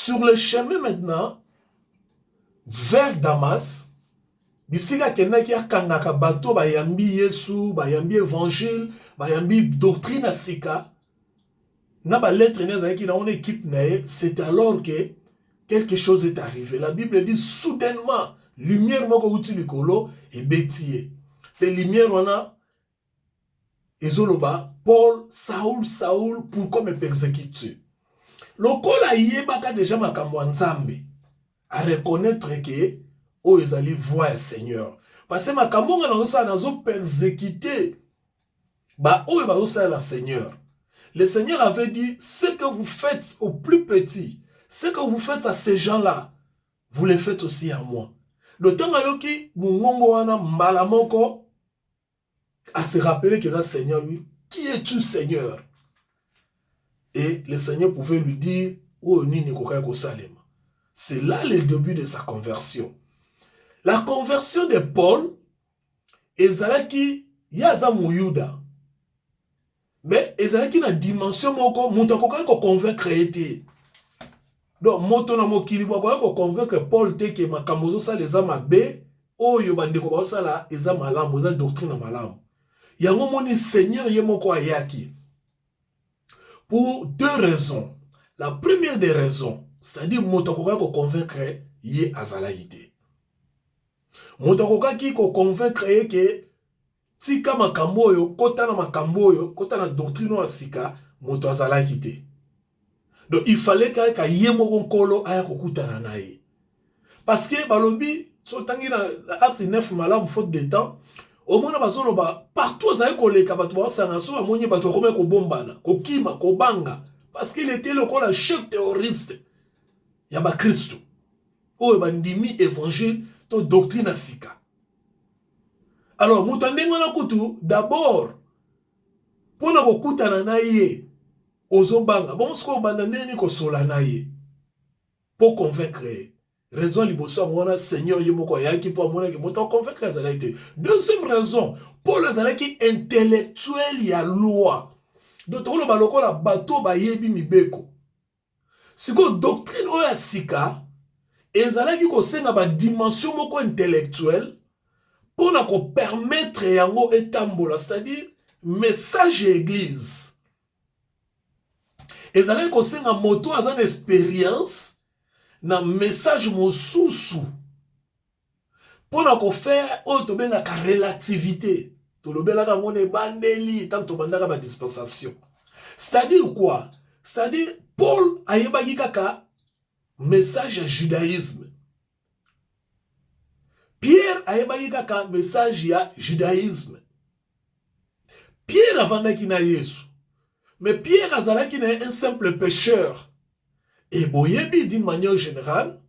Sur le chemin maintenant, vers Damas, bisika kenaki akangaka bato bayambi Yesu, bayambi évangile, bayambi doctrine sika, na ba lettre nezaki na on équipe nae, c'est alors que quelque chose est arrivé. La Bible dit soudainement, lumière moko uti likolo et bétier. Les lumières on a ezoloba Paul, Saoul, pourquoi me persécutes-tu? Lokola yebaka déjà makambo nzambe à reconnaître que o ezali voix ya Seigneur. Parce que makambo nga nazo nazo persécuter ba o bazo la Seigneur. Le Seigneur avait dit ce que vous faites aux plus petits, ce que vous faites à ces gens-là, vous les faites aussi à moi. Le temps ayoki mungongo wana mbala moko à se rappeler que le Seigneur lui, qui es-tu Seigneur? Et le Seigneur pouvait lui dire, oh, c'est là le début de sa conversion. La conversion de Paul, ezalaki yaza muyuda. Mais ezalaki na dimension moko, mutakoka ko convaincre été. Donc, moto na mokili ko convaincre Paul te ke makamozo sa les amabe, oyo bandeko ba sala eza malamu, eza doctrine malamu. Yango moni Seigneur ye moko ayaki. Pour deux raisons. La première des raisons, c'est-à-dire motokoka ko convaincre ye azalaïté. Motokoka ki ko convaincre ye ke tika makambo yo, kota na makambo yo, kota na doctrine wa sika, moto azalaïté. Donc il fallait ka ye moko nkolo aya kokutana na ye. Parce que balobi so tangi na acte 9 malamu faute de temps, au moins bazoloba partout azali koleka bato ba sanga so amoni bato komé ko bombana, ko kima, ko banga parce qu'il était le chef terroriste ya ba Kristo. O bandimi évangile to doctrine sika. Alors mutandenga na kutu d'abord pona ko kutana na ye ozobanga bon sko bandane ko sola na ye pour convaincre. Raison liboso amona Seigneur yemoko yaki pour amona ki moto convaincre azalaïté. Deuxième raison, Paul azalaki intellectuel ya loi. Donc on ba lokola bato ba yebi mibeko. Siko doctrine oya sika ezalaki ko senga ba dimension moko intellectuelle pour na ko permettre yango etambola, c'est-à-dire message église. Ezalaki ko senga moto azan expérience na message mosusu pona ko faire auto benga ka relativité to lobela ka ngone bandeli tant to bandaka ba dispensation. C'est-à-dire quoi? C'est-à-dire Paul ayebaki kaka message ya judaïsme. Pierre ayebaki kaka message ya judaïsme. Pierre avandaki na Yesu. Mais Pierre azalaki na un simple pécheur. Et boyebi d'une manière générale,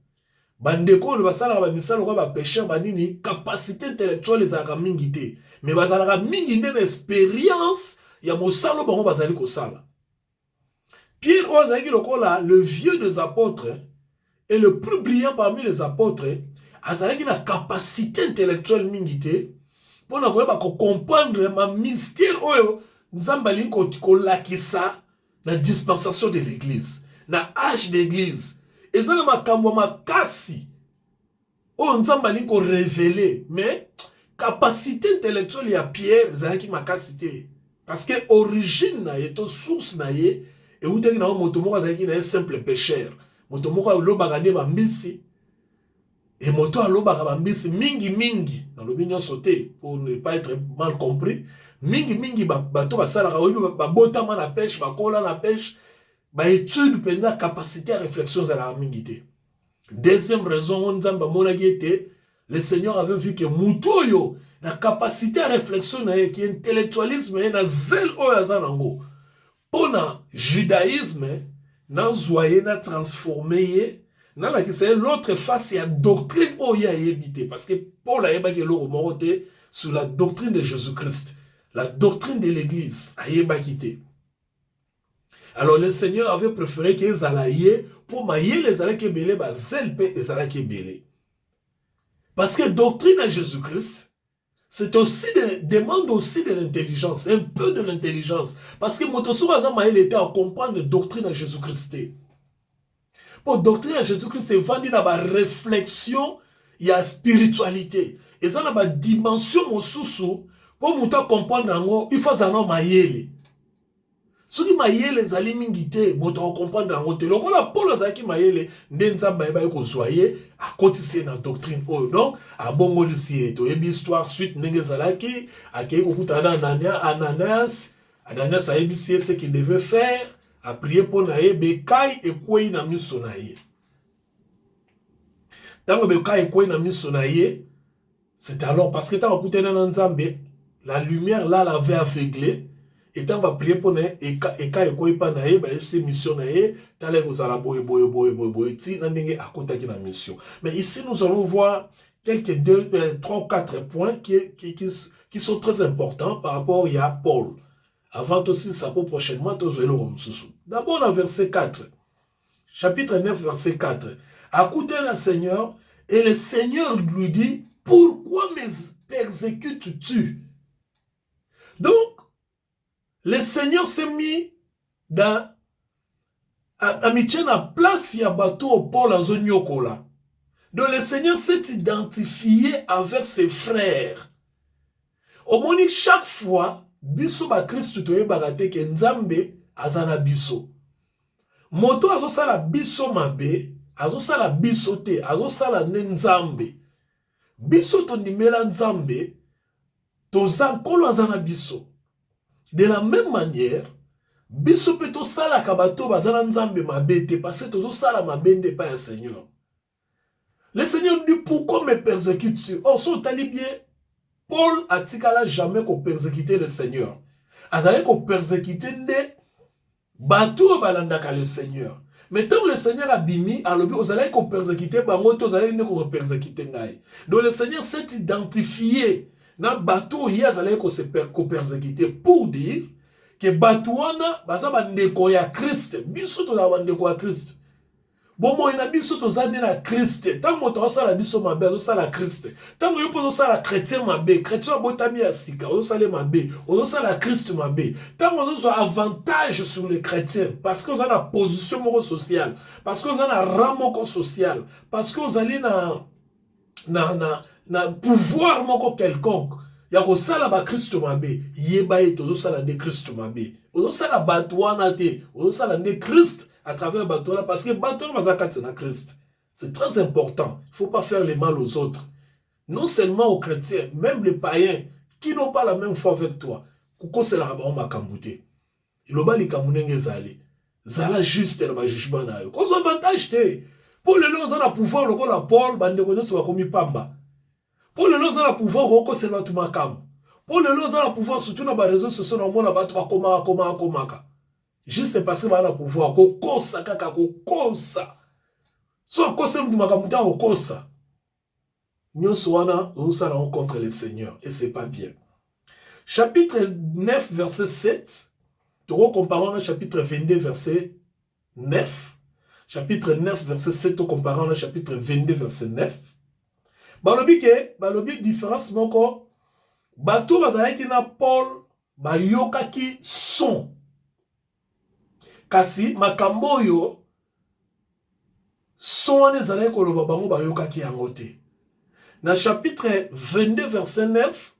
bandeko le basala ba misala ko ba pécheur banini capacité intellectuelle les aga mingité. Mais basala mingi na expérience ya mosalo bango bazali ko sala. Pierre ozaki lokola le vieux des apôtres et le plus brillant parmi les apôtres, azalaki na capacité intellectuelle mingité pour na ko comprendre ma mystère oyo nzambali ko lakisa la dispensation de l'église. Na âge d'église ezana makambo makasi o nzambali ko révéler, mais capacité intellectuelle ya Pierre ezalaki makasi parce que origine na ye to source na ye et utaki na moto moko azalaki na un simple pécheur, moto moko alobaka de bambisi et moto alobaka bambisi mingi na lobi nyonso te pour ne pas être mal compris, mingi bato basalaka ba botama na pêche, bakola na pêche, ba étude pendant capacité à réflexion à la mingité. Deuxième raison, on dit que le Seigneur avait vu que Moutoyo, la capacité à réflexion, qui est intellectualisme, na zèle oyazanango. Pour le judaïsme, na zoye na transformé, na la c'est l'autre face à doctrine oya évité parce que Paul a ébaki l'eau moroté sur la doctrine de Jésus-Christ, la doctrine de l'Église a ébaki. Alors le Seigneur avait préféré qu'ils allaient pour mailler les alaki belé, bah zelpe les alaki belé. Parce que doctrine à Jésus-Christ, c'est aussi demande aussi de l'intelligence, un peu de l'intelligence. Parce que Motosu Azama il était à comprendre la doctrine à Jésus-Christ. Pour doctrine de Jésus-Christ, c'est vendu dans la réflexion, il y a spiritualité. Et ça, dans la dimension, mon sous pour nous comprendre, il faut que mayele. Soki mayele zali mingi te, moto comprendre yango te. Lokola Paul azaki mayele, nde nzamba eba ko soye, a kotisi na doctrine oyo. Donc, a bongolisi eto, ebi histoire suite ndenge zalaki, akei kokutana Ananias a ebisi ce qu'il devait faire, a prié pour na ye, bekai ekwei na miso na ye. Tango bekai ekwei na miso na ye, c'est alors parce que tango kutana na nzambe, la lumière là l'avait aveuglé. Et tant va prier pour nous, et quand il n'y a pas de mission, mais ici nous allons voir quelques 3 ou 4 points qui sont très importants par rapport à Paul. Avant aussi, ça peut prochainement, d'abord dans verset 4, chapitre 9, verset 4. Écoutez le Seigneur, et le Seigneur lui dit, pourquoi me persécutes-tu? Donc, le Seigneur s'est mis dans amitié à place il y a bateau au Paul à Zonyokola. Donc le Seigneur s'est identifié avec ses frères. Au moins chaque fois, biso ba Christ toye bagate ke nzambe azana biso. Moto azosala biso mabe, azosala biso te, azosala ne nzambe. Biso to ndimela nzambe, toza nkolo azana biso. De la même manière, biso pe to sala kabato bazana nzambe mabete parce que tozo sala mabende pas un Seigneur. Le Seigneur dit pourquoi me persécutes-tu? Oh, so tali bien, Paul a tikala jamais qu'on persécuter le Seigneur. Azale qu'on persécuter nde bato balandaka le Seigneur. Mais tant que le Seigneur a bimi, alors vous allez qu'on persécuter bango, vous allez ne qu'on persécuter ngai. Donc le Seigneur s'est identifié. Na bateau hier allait ko persécuter pour dire que batouana baza bandeko ya Christ biso to na bandeko ya Christ bomo ina biso to zane na Christ tant moto osala biso mabe osala Christ tant yo po osala chrétien mabe chrétien botami ya sika osala mabe osala Christ mabe tant on a avantage sur les chrétiens parce qu'on a la position moko sociale parce qu'on a la rang social parce qu'on a na pouvoir moko quelconque ya ko sala ba Kristo mabe yeba ete ozo sala ne Kristo mabe ozo sala batwana te ozo sala ne Christ à travers batwana parce que batwana bazakati na Christ. C'est très important. Il faut pas faire le mal aux autres. Non seulement aux chrétiens, même les païens qui n'ont pas la même foi avec toi. Kuko c'est la ba makambute. Iloba likamunenge zali. Zala juste na ba jugement na yo. Kozo avantage te. Pour le long za pouvoir lokola Paul bande ko nyonso bakomi pamba. Pour le long, on a pouvoir roko c'est notre makam. Pour le long, on a pouvoir surtout dans les réseaux sociaux, on a koma. Juste parce que on a pouvoir kokosa kaka kokosa. So kosa mtu makamuta kokosa. Nyonso wana on rencontre le Seigneur et c'est pas bien. Chapitre 9 verset 7. Tu comparons le chapitre 22 verset 9. Chapitre 9 verset 7 comparant le chapitre 22 verset 9. Balobi différence moko bato bazalaki na Paul bayokaki son kasi makambo yo son ezalaki koloba bango bayokaki yango te. Na chapitre 22 verset 9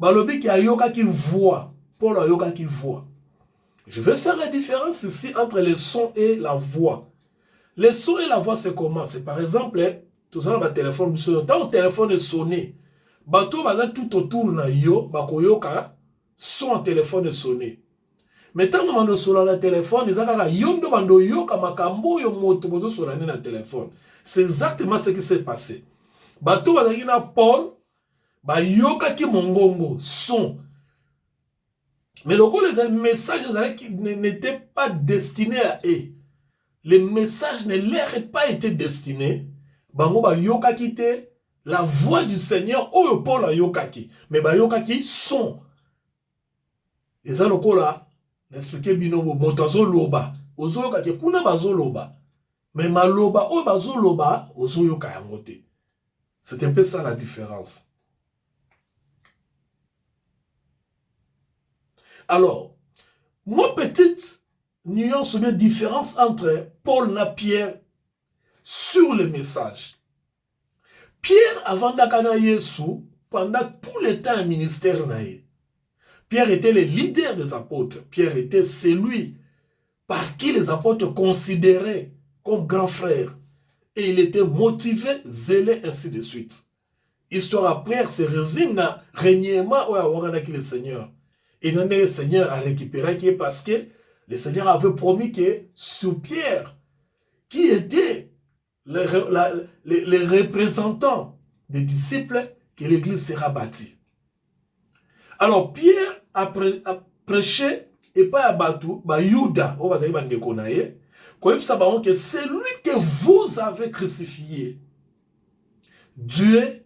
balobi ki ayokaki voix. Paul ayokaki voix. Je vais faire la différence ici entre le son et la voix. Le son et la voix c'est comment? C'est par exemple tout ça dans téléphone, tant le téléphone est sonné, bateau va tout autour na yo, bakoyoka, son téléphone est sonné. Mais tant que mando sur le téléphone, ils ont yondo mando yoka makambo yo moto bozo sur na téléphone. C'est exactement ce qui s'est passé. Bateau va na Paul, ba yoka ki mongongo, son. Mais le message n'était pas destiné à eux. Les messages ne leur ont pas été destinés. Bango ba yokaki te la voix du Seigneur oyo Paul a yokaki mais ba yokaki son eza lokola n'expliquer bino moto azoloba ozoyoka kuna bazoloba mais maloba oyo bazoloba ozoyoka yango te. C'est un peu ça la différence. Alors moi petite nuance ou bien différence entre Paul na Pierre sur le message. Pierre, avant d'akana Yesu, pendant tout le temps ministère naïe, Pierre était le leader des apôtres. Pierre était celui par qui les apôtres considéraient comme grand frère. Et il était motivé, zélé, ainsi de suite. Histoire après, se résume dans régnement où avec le Seigneur. Et non, le Seigneur a récupéré parce que le Seigneur avait promis que sur Pierre, qui était les représentants des disciples, que l'église sera bâtie. Alors Pierre a prêché et pas à Batou, bah Yuda, on va dire que c'est lui que vous avez crucifié. Dieu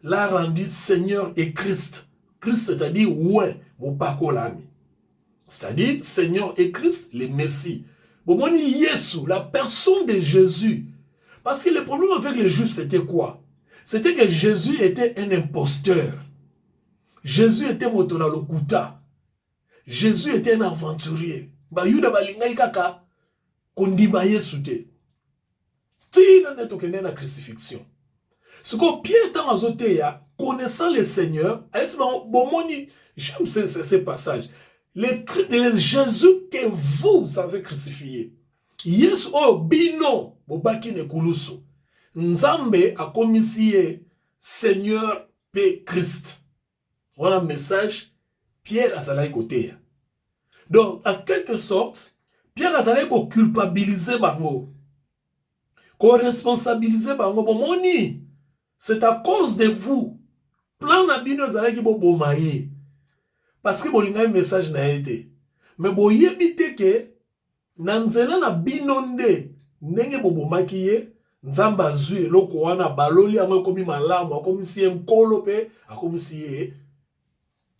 l'a rendu Seigneur et Christ. Christ, c'est-à-dire, ouais, mon pakolami. C'est-à-dire, Seigneur et Christ, le Messie. Bon, on dit Yesu, la personne de Jésus. Parce que le problème avec les Juifs, c'était quoi? C'était que Jésus était un imposteur. Jésus était motonalokuta. Jésus était un aventurier. Ba yuda balinga ikaka kondima Yesu te. Tina netokende na crucifixion. Ce que Pierre dans azoteya, connaissant le Seigneur, j'aime ce passage. Le Jésus que vous avez crucifié. Yesu o bino bobaki ne kulusu. Nzambe a commissionné Seigneur P. Christ. Voilà un message. Pierre a salé côté. Donc, en quelque sorte, Pierre a salé ko culpabiliser bango. Ko responsabiliser bango. Bon, moni, c'est à cause de vous. Plan na bino salé ki bo bomaye. Parce que bon, il y a un message na été. Mais bon, yebite ke nanzela na binonde ndenge bo bomaki ye. Nzamba zui loko wana baloli amwe komi malamu akomi siye nkolo pe akomi siye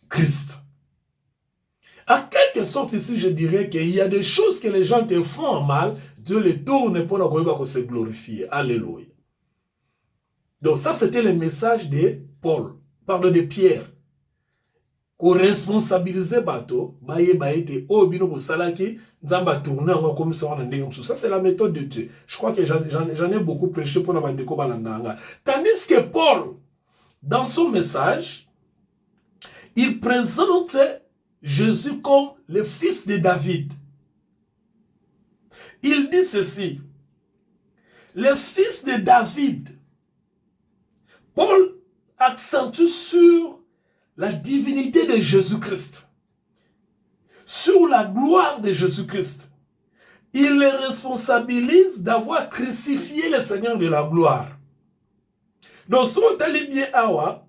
Christ. À quelque sorte ici, je dirais qu'il y a des choses que les gens te font mal, Dieu les tourne pour ne se glorifier. Alléluia. Donc ça, c'était le message de Paul, pardon, de Pierre. Qu'on responsabilisait bateau, ça c'est la méthode de Dieu. Je crois que j'en ai beaucoup prêché pour la bandeko balandanga. Tandis que Paul, dans son message, il présente Jésus comme le fils de David. Il dit ceci. Le fils de David. Paul accentue sur la divinité de Jésus-Christ. Sur la gloire de Jésus-Christ. Il les responsabilise d'avoir crucifié le Seigneur de la gloire. Donc, si on allait bien awa,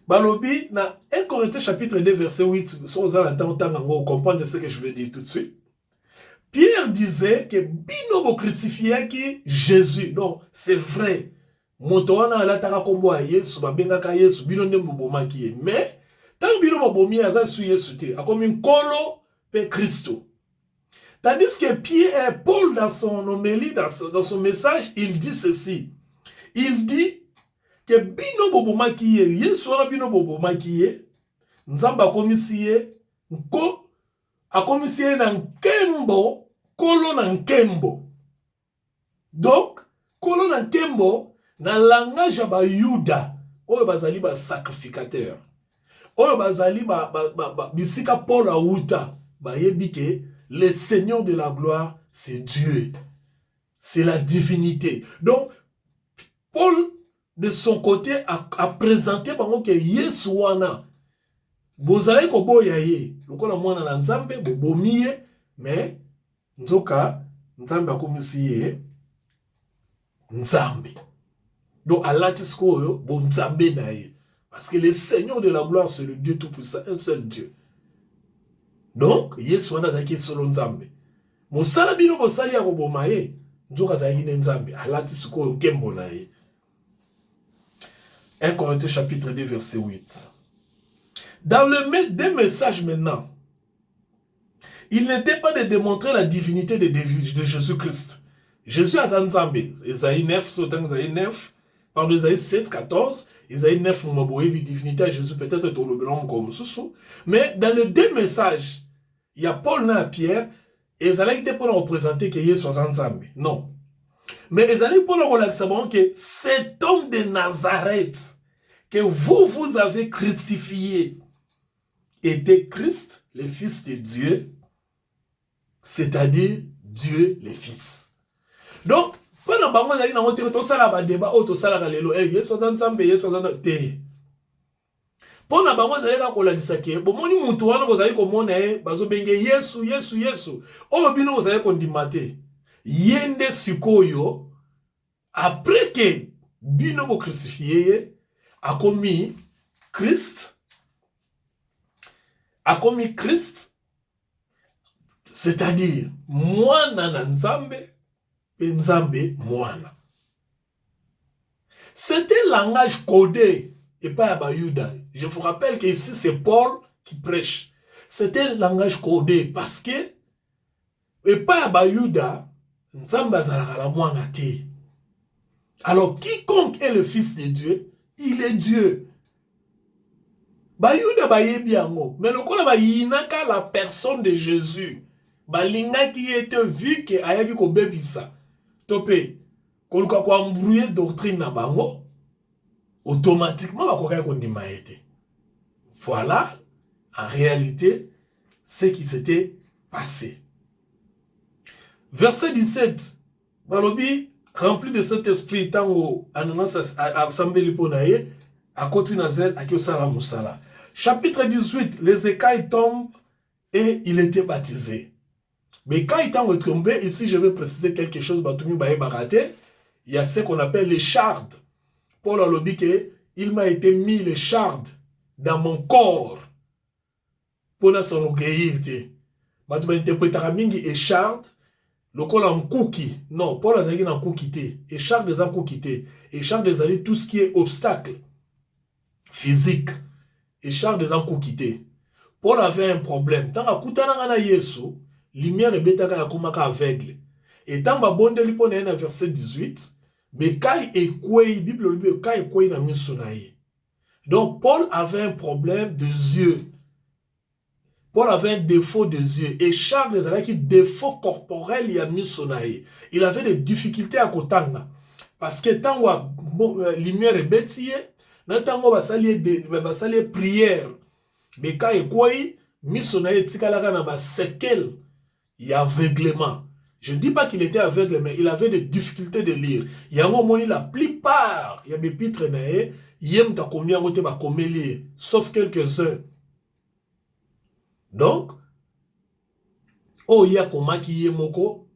Balobi, dans 1 Corinthiens chapitre 2, verset 8, si on on comprend ce que je veux dire tout de suite. Pierre disait que bino crucifié qui Jésus. Donc, c'est vrai. Motoana ala taka kombo a Yesu, babengaka Yesu, bino ndembo bomaki. Mais, tant bino bomi aza su Yesu te, a comme une colo pe Christo. Tandis que Pierre, Paul, dans son homélie, dans son message, il dit ceci. Il dit que bino bobomaki ye, Yesu wana bino bobomaki ye, nzamba akomisi ye, akomisi ye na nkembo, kolo na nkembo. Donc, kolo na nkembo, na langage ya ba Yuda, oyo bazali ba sacrificateur. Oyo bazali bisika Paul auta, ba yebike, le Seigneur de la gloire, c'est Dieu. C'est la divinité. Donc, Paul, de son côté, a présenté bango que Yesu wana, bozali ko boya ye, lokola mwana na Nzambe, bobomiye, mais, nzoka, Nzambe akomisi ye, Nzambe. Donc, à l'atiskoyo, bon Nzambe naye. Parce que le Seigneur de la gloire, c'est le Dieu tout-puissant, un seul Dieu. Donc, Yesu wana zaki solo Nzambe. Mosala bino bosali ya koboma ye, nzoka zaki ne Nzambe, à l'atiskoyo nkembo naye. 1 Corinthiens chapitre 2, verset 8. Dans le deux messages maintenant, il n'était pas de démontrer la divinité de Jésus-Christ. Jésus a Nzambe. Isaïe 9, Isaïe 9, pardon, Isaïe 7, 14, Isaïe 9, divinité à Jésus, peut-être dans le blanc comme Soussou. Mais dans les deux messages, il y a Paul et Pierre, et ils allaient pour représenter que Jésus soit Nzambe. Non. Mais les allez pour le que cet homme de Nazareth que vous avez crucifié était Christ, le Fils de Dieu, c'est-à-dire Dieu le Fils. Donc, pendant bango zali na moté to sala ba débat o to sala lelo yeso nzambe yeso te. Pendant bango zali ka kolakisa ke bomoni mutu wana bozali komona bazo benge Yesu Yesu Yesu. O bino bozali kondima te. Yende sikoyo après que bino bo crucifié a commis Christ, c'est-à-dire mwana na nzambe et nzambe mwana. C'était un langage codé et pas à Bayuda. Je vous rappelle que ici c'est Paul qui prêche. C'était un langage codé parce que et pas à Bayuda nzambe azalaka la mwana te. Alors quiconque est le fils de Dieu, il est Dieu. Bayuda bayebi yango, mais lokola bayinaka la personne de Jésus. Balinga qui était vu que ayaki ko bebisa. Topé, koluka ko embrouiller doctrine na bango, automatiquement bakoka kondima été. Voilà en réalité ce qui s'était passé. Verset 17. Balobi rempli de cet esprit tango ananas assemblée ponaye à côté nazel à kiosala musala. Chapitre 18, les écailles tombent et il était baptisé. Mais quand il est tombé, ici je vais préciser quelque chose, il y a ce qu'on appelle les chardes. Paul a dit qu'il m'a été mis les chardes dans mon corps pour s'en orgueillir. Il interprétera mingi et chardes, le col en cookie. Non, Paul a dit en cookie. Et chardes des en cookie. Et chardes des alliés, tout ce qui est obstacle physique. Et chardes des en cookie. Paul avait un problème. Tant que Koutanangana Yesu, lumière et bétaka ya komaka aveugle. Et tant que bonde li pona na verset 18, bekai et kwei, Bible lui bekai et kwei na misunaye. Donc Paul avait un problème de yeux. Paul avait un défaut de yeux. Et Charles les avait qui défaut corporel il a misunaye. Il avait des difficultés à kotanga. Parce que tant que lumière et bétiye, na tango basalier prière. Bekai et kwei, misunaye tikalaka na ba sekel. Il y a aveuglement. Je ne dis pas qu'il était aveugle, mais il avait des difficultés de lire. Il y a un moment, la plupart, il y a des pitres, sauf quelques-uns. Donc, oh, il y a comment qui est moko,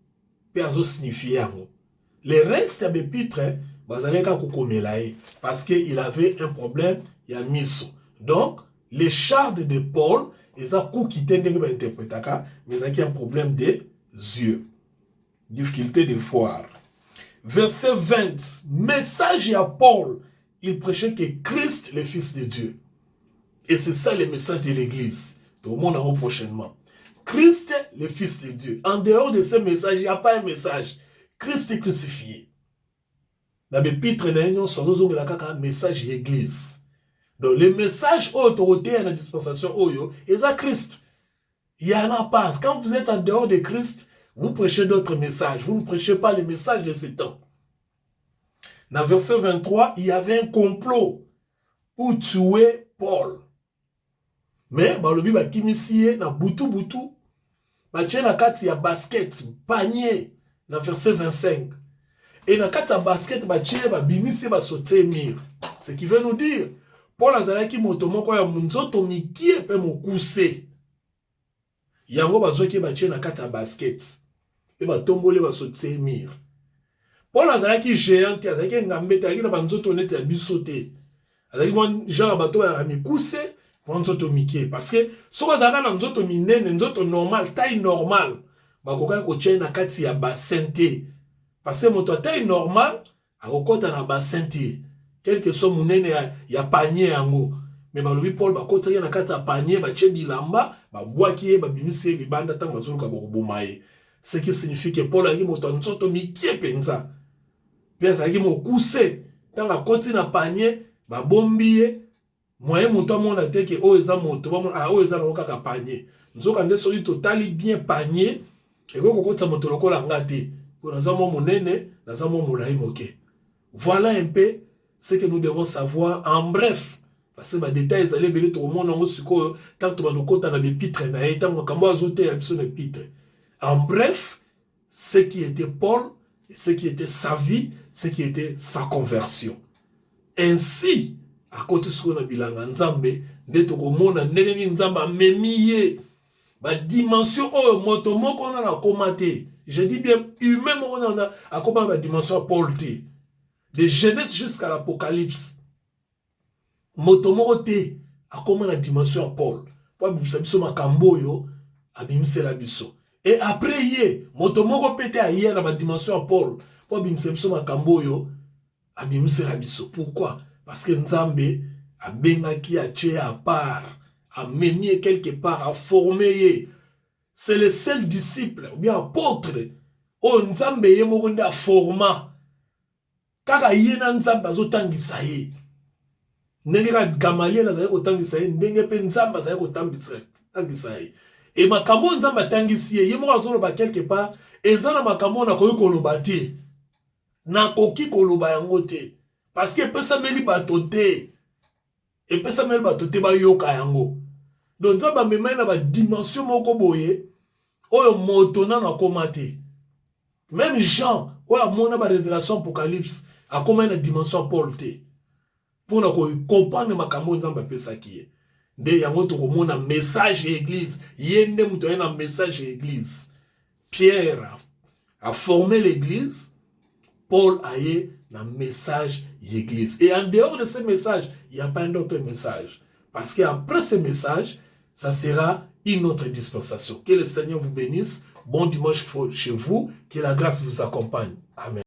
peazo signifie. Les restes des pitres, parce qu'il avait un problème, il y a miso. Donc, les chardes de Paul, ils ont quitté l'interprétation, mais ils ont un problème des yeux. Difficulté de voir. Verset 20. Message à Paul. Il prêchait que Christ, le Fils de Dieu. Et c'est ça le message de l'Église. Tout le monde en prochainement. Christ, le Fils de Dieu. En dehors de ce message, il n'y a pas un message. Christ est crucifié. Dans les pitres, nous avons un message de l'Église. Donc, le message autorité à la dispensation, c'est Christ. Il n'y en a pas. Quand vous êtes en dehors de Christ, vous prêchez d'autres messages. Vous ne prêchez pas les messages de ce temps. Dans verset 23, il y avait un complot pour tuer Paul. Mais, le Bible a kimisié, na butu, tient na kati ya basket, panier, dans verset 25. Et na kati ya basket, tient bimisi, sauter mire. Ce qui veut nous dire, Paul azalaki motomoko ya munzoto mikie pe mokuse. Yango bazwaki tient na kati ya basket. Et tombole sauter mire. Paul azalaki géant, azalaki ngambete, azalaki na banzoto neti ya bisote. Azalaki genre bato ya mikuse. Parce que si vous avez un nzoto minene, nzoto normal, taille normale, bakoka ko tient na kati ya basente. Parce que moto taille normale, akokota na basente. Quel que soit munene ya panier yango. Mais balobi Paul bakota na kati ya panier, ba tient bilamba, ba boaki ba bimisi libanda tang bazuluka bokubumaye. Ce qui signifie que Paul a dit moto nzoto mikie penza. Puis a dit mo kuse, tang akoti na panier, ba bombiye. Moi, mon temps, mon attaque, oh, ils ont mon toit, oh, ils ont un panier. Nous avons des solides totali bien panier, et qu'on compte sa moto local en gâté. Voilà un peu ce que nous devons savoir en bref. Parce que les détails, les détails, tout le monde tant que nous comptons dans les pitres, en bref, ce qui était Paul, ce qui était sa vie, ce qui était sa conversion. Ainsi, à côté de ce qu'on a bilanga nzambe, ndeto komona ndenge nzamba amemiye ba dimension oh motomo qu'on a commenté. Je dis bien humain on a comment ba dimension Paul T. De Genèse jusqu'à l'Apocalypse. Motomo te a comment la dimension Paul. Pour bimisa biso makambo yo abimisa la biso. Et après yé motomo pété a yé na ba dimension Paul. Pour bimisa biso makambo yo abimisa la biso. Pourquoi? Parce que Nzambe a bengaki a tché à part, a mené quelque part, a formé. C'est le seul disciple, ou bien apôtre, oh Nzambe ye mokonde a forma. Kaka ye na Nzambe azotangisa ye. Ndenge ka Gamaliel azali kotangisa ye, ndenge pe Nzambe azali kotangisa ye. Et makambo Nzambe atangisi ye, ye moko azoloba quelque part, eza na makambo na koyi koloba te. Na koki koloba yango te. Parce que pesa meli batote. Et pesa meli batote ba yoka yango. Donc ça ba memena ba dimension moko boye. Oyo moto na komate. Même Jean, oyo mona ba révélation apocalypse, a comme une dimension Paul te. Pour na ko comprendre makambo nzamba pesa kiye. Nde yango to komona message église, yende muto na message église. Pierre a formé l'église. Paul a eu un message d'église. Et en dehors de ce message, il n'y a pas un autre message. Parce qu'après ce message, ça sera une autre dispensation. Que le Seigneur vous bénisse. Bon dimanche chez vous. Que la grâce vous accompagne. Amen.